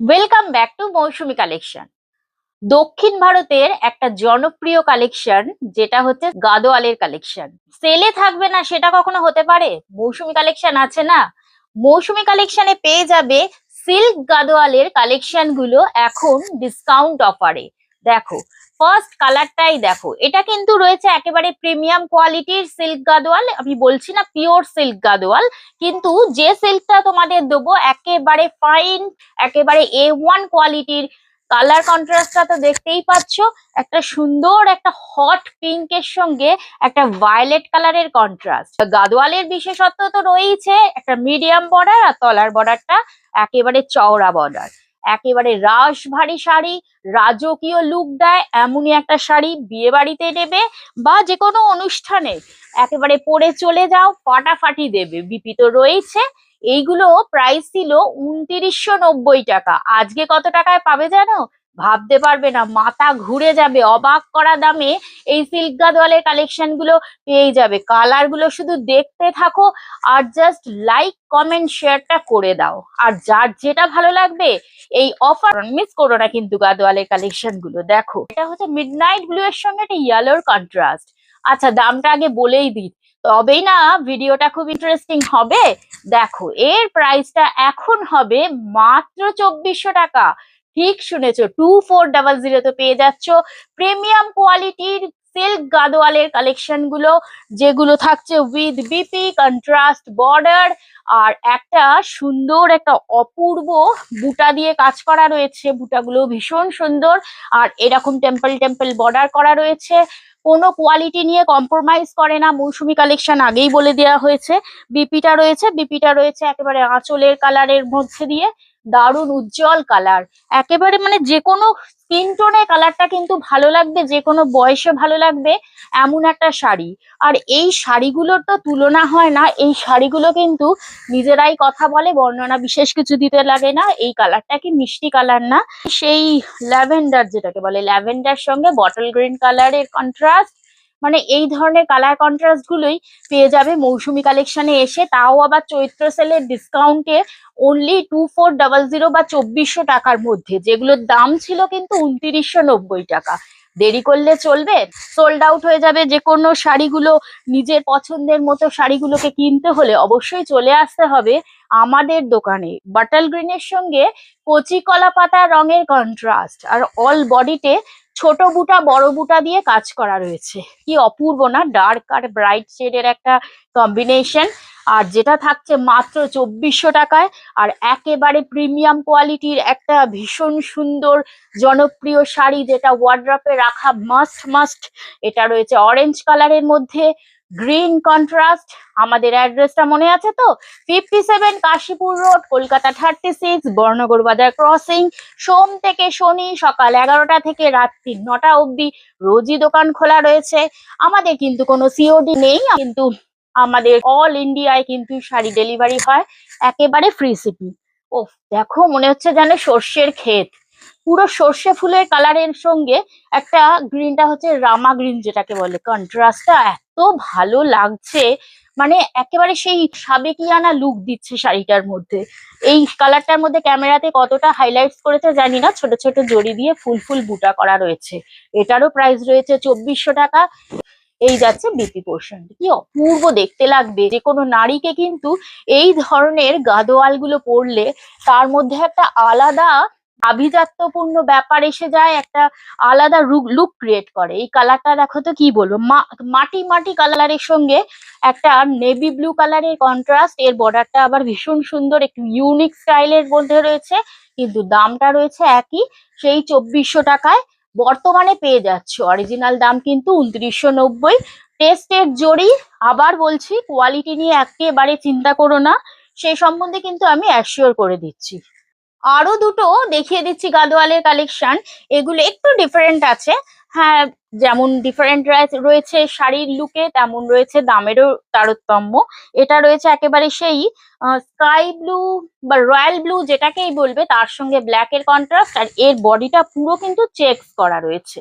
Welcome back to Mousumi collection. দক্ষিণ ভারতের একটা জনপ্রিয় কালেকশন, যেটা হচ্ছে গাদোয়ালের কালেকশন। সেলে থাকবে না সেটা কখনো হতে পারে? মৌসুমী কালেকশন আছে না। মৌসুমী কালেকশনে পেয়ে যাবে সিল্ক গাদোয়ালের কালেকশন গুলো এখন ডিসকাউন্ট অফারে। দেখো, ফার্স্ট কালারটাই দেখো, এটা কিন্তু রয়েছে একেবারে প্রিমিয়াম কোয়ালিটির সিল্ক গাদোয়াল। আমি বলছি না পিওর সিল্ক গাদোয়াল, কিন্তু যে সিল্কটা তোমাদের দেবো একেবারে ফাইন, একেবারে A1 কোয়ালিটির। কালার কন্ট্রাস্টটা তো দেখতেই পাচ্ছ, একটা সুন্দর একটা হট পিঙ্কের সঙ্গে একটা ভায়োলেট কালারের কন্ট্রাস্ট। গাদোয়ালের বিশেষত্ব তো রয়েছে একটা মিডিয়াম বর্ডার, আর তলার বর্ডারটা একেবারে চওড়া বর্ডার। একেবারে রাশ ভারী শাড়ি, রাজকীয় লুক দেয় এমনই একটা শাড়ি বিয়ে বাড়িতে নেবে বা যে কোনো অনুষ্ঠানে একেবারে পরে চলে যাও, ফাটাফাটি দেবে। বিপি তো রয়েছে। এইগুলো প্রাইস ছিল ২৯৯০ টাকা। আজকে কত টাকায় পাবে জানো? ভাবতে পারবে না, মাথা ঘুরে যাবে। অবাক করা দামে এই সিল্ক গাদোয়ালের কালেকশন গুলো পেয়ে যাবে। কালার গুলো শুধু দেখতে থাকো আর জাস্ট লাইক কমেন্ট শেয়ারটা করে দাও। আর যার যেটা ভালো লাগবে এই অফার মিস করো না কিন্তু। গাদোয়ালের কালেকশন গুলো দেখো, এটা হচ্ছে মিডনাইট ব্লু এর সঙ্গে একটা ইয়েলোর কন্ট্রাস্ট। আচ্ছা, দামটা আগে বলেই দিই, তবেই না ভিডিওটা খুব ইন্টারেস্টিং হবে। দেখো, এর প্রাইসটা এখন হবে মাত্র ২৪০০ টাকা। ঠিক শুনেছো, 2400 পেয়ে যাচ্ছ প্রিমিয়াম কোয়ালিটির সিল্ক গাদোয়ালের কালেকশন গুলো, যেগুলো থাকছে উইথ বিপি কন্ট্রাস্ট বর্ডার, আর একটা সুন্দর একটা অপূর্ব বুটা দিয়ে কাজ করা রয়েছে। বুটাগুলো ভীষণ সুন্দর, আর এরকম টেম্পল টেম্পল বর্ডার করা রয়েছে। কোনো কোয়ালিটি নিয়ে কম্প্রোমাইজ করে না মৌসুমী কালেকশন, আগেই বলে দেওয়া হয়েছে। বিপিটা রয়েছে একেবারে আঁচলের কালারের মধ্যে দিয়ে, দারুণ উজ্জ্বল কালার। একেবারে মানে যে কোনো স্কিন টোনে কালারটা কিন্তু ভালো লাগবে, যে কোনো বয়সে ভালো লাগবে এমন একটা শাড়ি। আর এই শাড়িগুলোর তো তুলনা হয় না। এই শাড়িগুলো কিন্তু নিজেরাই কথা বলে, বর্ণনা বিশেষ কিছু দিতে লাগে না। এই কালারটা কি মিষ্টি কালার না? সেই ল্যাভেন্ডার, যেটাকে বলে ল্যাভেন্ডার সঙ্গে বটল গ্রিন কালারের কন্ট্রাস্ট, মানে এই ধরনের কালার কন্ট্রাস্ট গুলোই পেয়ে যাবে মৌসুমী কালেকশনে এসে, তাও আবার চৈত্র সেলের ডিসকাউন্টে অনলি 2400 বা ২৪০০ টাকার মধ্যে, যেগুলোর দাম ছিল কিন্তু ২৯৯০ টাকা। দেরি করলে চলবে, সোল্ড আউট হয়ে যাবে যে কোনো শাড়িগুলো। নিজের পছন্দের মতো শাড়িগুলোকে কিনতে হলে অবশ্যই চলে আসতে হবে আমাদের দোকানে। বাটল গ্রিনের সঙ্গে কচি কলা পাতা রঙের কন্ট্রাস্ট, আর অল বডিতে ছোট বুটা বড় বুটা দিয়ে কাজ করা রয়েছে। কি অপূর্ব না, ডার্ক আর ব্রাইট শেডের একটা কম্বিনেশন। আর যেটা থাকছে মাত্র ২৪০০ টাকায়, আর একেবারে প্রিমিয়াম কোয়ালিটির একটা ভীষণ সুন্দর জনপ্রিয় শাড়ি, যেটা ওয়ার্ড্রপে রাখা মাস্ট মাস্ট। এটা রয়েছে অরেঞ্জ কালারের মধ্যে, গ্রিন কন্ট্রাস্ট। আমাদের অ্যাড্রেসটা মনে আছে তো? 57 কাশীপুর রোড, কলকাতা 36, বর্ণগর বাজার ক্রসিং। সোম থেকে শনি সকাল 11টা থেকে রাত্রি 9টা অবধি রোজই দোকান খোলা রয়েছে। আমাদের কিন্তু কোনো সিওডি নেই, কিন্তু আমাদের অল ইন্ডিয়ায় কিন্তু শাড়ি ডেলিভারি হয়, একেবারে ফ্রি শিপিং। ও দেখো, মনে হচ্ছে যেন সর্ষের ক্ষেত। পুরো সর্ষে ফুলের কালারের সঙ্গে একটা গ্রিনটা হচ্ছে রামা গ্রিন, যেটাকে বলে, কন্ট্রাস্টটা এত ভালো লাগছে। মানে একেবারে সেই সাবেকিয়ানা লুক দিচ্ছে শাড়িটার মধ্যে। এই কালারটার মধ্যে ক্যামেরাতে কতটা হাইলাইটস করেছে জানি না, ছোট ছোট জড়ি দিয়ে ফুল ফুল বুটা করা রয়েছে। এটারও প্রাইস রয়েছে ২৪০০ টাকা। এই যাচ্ছে বিপি পোর্শন, কি অপূর্ব দেখতে লাগবে। যে কোনো নারীকে কিন্তু এই ধরনের গাদোয়াল গুলো পরলে তার মধ্যে একটা আলাদা আভিজাত্যপূর্ণ ব্যাপার এসে যায়, একটা আলাদা লুক ক্রিয়েট করে। এই কালারটা দেখো তো, কি বলবো, মাটি মাটি কালারের সঙ্গে একটা নেভি ব্লু কালারের কন্ট্রাস্ট। এর বর্ডারটা আবার ভীষণ সুন্দর, একটু ইউনিক স্টাইলের মধ্যে রয়েছে, কিন্তু দামটা রয়েছে একই, সেই ২৪০০ টাকায়। বর্তমানে পেয়ে যাচ্ছ, অরিজিনাল দাম কিন্তু ২৯৯০। টেস্টের জড়ি, আবার বলছি, কোয়ালিটি নিয়ে একেবারে চিন্তা করো না, সেই সম্বন্ধে কিন্তু আমি অ্যাসিওর করে দিচ্ছি। আরো দুটো দেখিয়ে দিচ্ছি গাদোয়ালের কালেকশন। এগুলো একটু ডিফারেন্ট আছে, হ্যাঁ। যেমন ডিফারেন্ট রয়েছে শাড়ির লুকে, তেমন রয়েছে দামেরও তারতম্য। এটা রয়েছে একেবারে সেই স্কাই ব্লু বা রয়্যাল ব্লু, যেটাকেই বলবে, তার সঙ্গে ব্ল্যাক এর কন্ট্রাস্ট, আর এর বডিটা পুরো কিন্তু চেকস করা রয়েছে।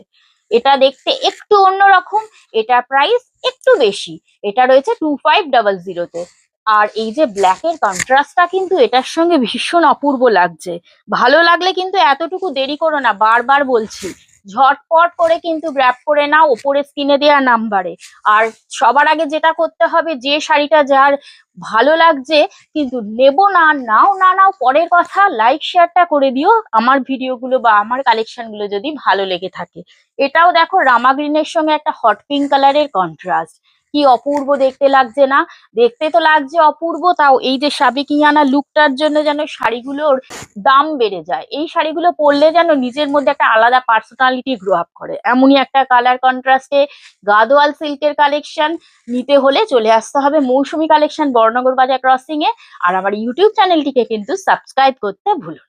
এটা দেখতে একটু অন্যরকম, এটা প্রাইস একটু বেশি। এটা রয়েছে 2500 তে। আর এই যে ব্ল্যাকের কন্ট্রাস্টটা কিন্তু এটার সঙ্গে ভীষণ অপূর্ব লাগছে। ভালো লাগলে কিন্তু এতটুকু দেরি করো না, বারবার বলছি, ঝটপট করে কিন্তু গ্র্যাব করে নাও ওপরে স্ক্রিনে দেওয়া নাম্বারে। আর সবার আগে যেটা করতে হবে, যে শাড়িটা যার ভালো লাগছে কিন্তু নেবো না, নাও না নাও পরের কথা, লাইক শেয়ারটা করে দিও আমার ভিডিওগুলো বা আমার কালেকশনগুলো যদি ভালো লেগে থাকে। এটাও দেখো রামা গ্রিনের সঙ্গে একটা হট পিঙ্ক কালারের কন্ট্রাস্ট, কি অপূর্ব দেখতে লাগছে না? দেখতে তো লাগছে অপূর্ব, তাও এই যে সাবেকিয়ানা লুকটার জন্য যেন শাড়িগুলোর দাম বেড়ে যায়। এই শাড়িগুলো পরলে যেন নিজের মধ্যে একটা আলাদা পার্সোনালিটি গ্রো আপ করে, এমনই একটা কালার কন্ট্রাস্টে গাদোয়াল সিল্কের কালেকশন নিতে হলে চলে আসতে হবে মৌসুমী কালেকশন বর্ণনগর বাজার ক্রসিং এ। আর আমার ইউটিউব চ্যানেলটিকে কিন্তু সাবস্ক্রাইব করতে ভুলো না।